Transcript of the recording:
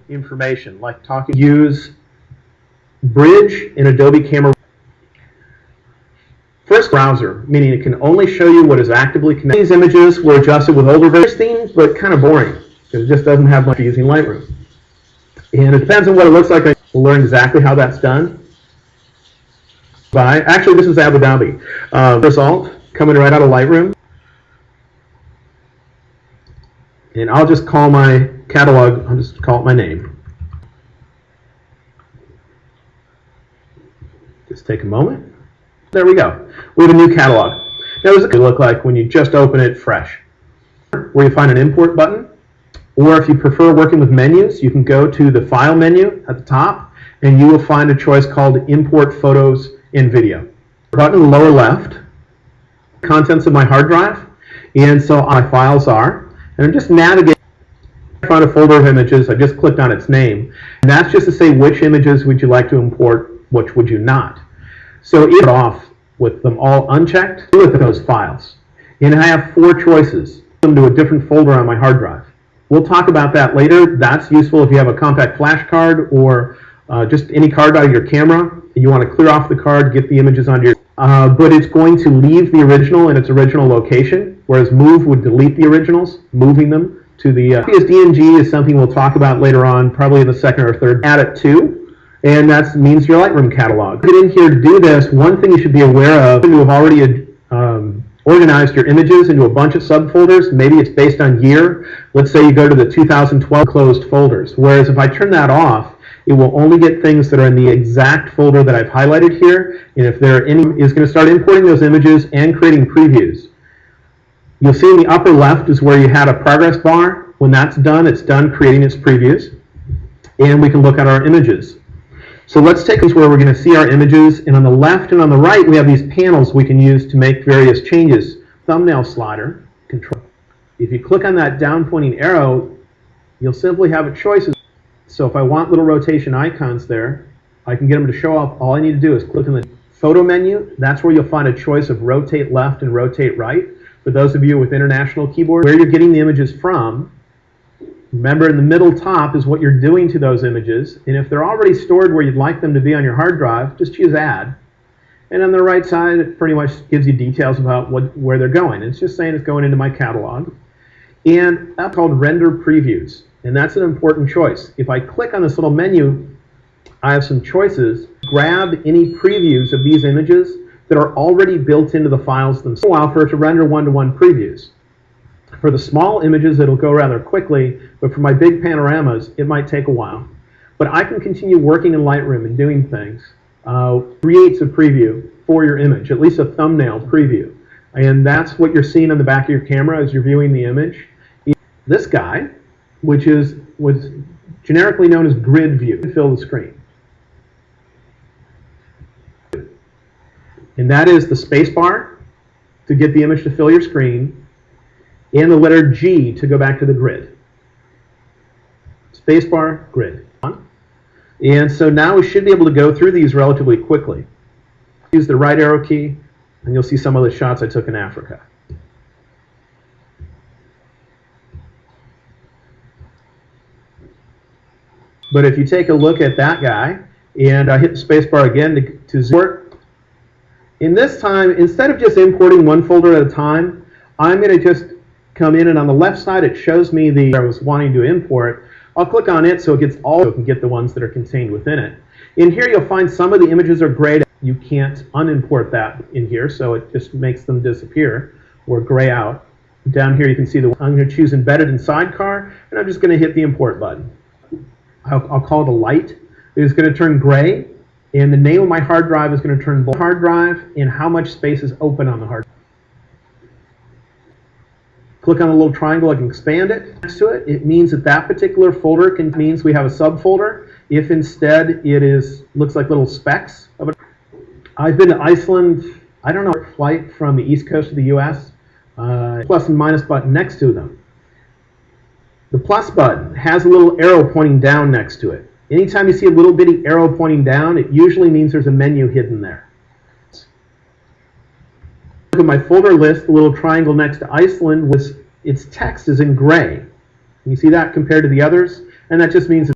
information, like talking. Use Bridge in Adobe Camera. First, browser, meaning it can only show you what is actively connected. These images were adjusted with older versions, but kind of boring because it just doesn't have much using Lightroom. And it depends on what it looks like. We'll learn exactly how that's done. Actually, this is Abu Dhabi. Result coming right out of Lightroom. And I'll just call my catalog, I'll just call it my name. Just take a moment. There we go. We have a new catalog. Now, this is what it look like when you just open it fresh. Where you find an import button, or if you prefer working with menus, you can go to the File menu at the top, and you will find a choice called Import Photos and Video. Button in the lower left, contents of my hard drive, and so my files are, and I'm just navigating. I found a folder of images. I just clicked on its name, and that's just to say which images would you like to import, which would you not. So it's off with them all unchecked with those files. And I have 4 choices. Them to a different folder on my hard drive. We'll talk about that later. That's useful if you have a compact flash card or just any card out of your camera. And you want to clear off the card, get the images onto your... but it's going to leave the original in its original location, whereas Move would delete the originals, moving them to the... DNG is something we'll talk about later on, probably in the second or third. Add it to. And that means your Lightroom catalog. Get in here to do this. One thing you should be aware of, you have already organized your images into a bunch of subfolders. Maybe it's based on year. Let's say you go to the 2012 closed folders. Whereas if I turn that off, it will only get things that are in the exact folder that I've highlighted here. And if there are any, it's going to start importing those images and creating previews. You'll see in the upper left is where you had a progress bar. When that's done, it's done creating its previews. And we can look at our images. So let's take us where we're going to see our images, and on the left and on the right we have these panels we can use to make various changes. Thumbnail slider, control. If you click on that down pointing arrow, you'll simply have a choice. So if I want little rotation icons there, I can get them to show up. All I need to do is click on the photo menu. That's where you'll find a choice of rotate left and rotate right. For those of you with international keyboards, where you're getting the images from, remember, in the middle top is what you're doing to those images, and if they're already stored where you'd like them to be on your hard drive, just choose Add. And on the right side, it pretty much gives you details about where they're going. It's just saying it's going into my catalog. And that's called Render Previews, and that's an important choice. If I click on this little menu, I have some choices. Grab any previews of these images that are already built into the files themselves. It's a while for it to render one-to-one previews. For the small images, it'll go rather quickly, but for my big panoramas, it might take a while. But I can continue working in Lightroom and doing things. Creates a preview for your image, at least a thumbnail preview. And that's what you're seeing on the back of your camera as you're viewing the image. This guy, which is what's generically known as grid view, to fill the screen. And that is the space bar to get the image to fill your screen, and the letter G to go back to the grid. Spacebar, grid. And so now we should be able to go through these relatively quickly. Use the right arrow key, and you'll see some of the shots I took in Africa. But if you take a look at that guy, and I hit the spacebar again to zoom, in this time, instead of just importing one folder at a time, I'm going to just come in, and on the left side it shows me the I was wanting to import. I'll click on it so it gets all, so it can get the ones that are contained within it. In here you'll find some of the images are grayed. You can't unimport that in here, so it just makes them disappear or gray out. Down here you can see the I'm going to choose embedded in sidecar, and I'm just going to hit the import button. I'll call it a light. It's going to turn gray, and the name of my hard drive is going to turn blue. Hard drive and how much space is open on the hard drive. Click on the little triangle, I can expand it. Next to it, it means that that particular folder means we have a subfolder. If instead it looks like little specks of it. I've been to Iceland, I don't know, flight from the east coast of the US, plus and minus button next to them. The plus button has a little arrow pointing down next to it. Anytime you see a little bitty arrow pointing down, it usually means there's a menu hidden there. Look at my folder list, the little triangle next to Iceland, its text is in gray. You see that compared to the others? And that just means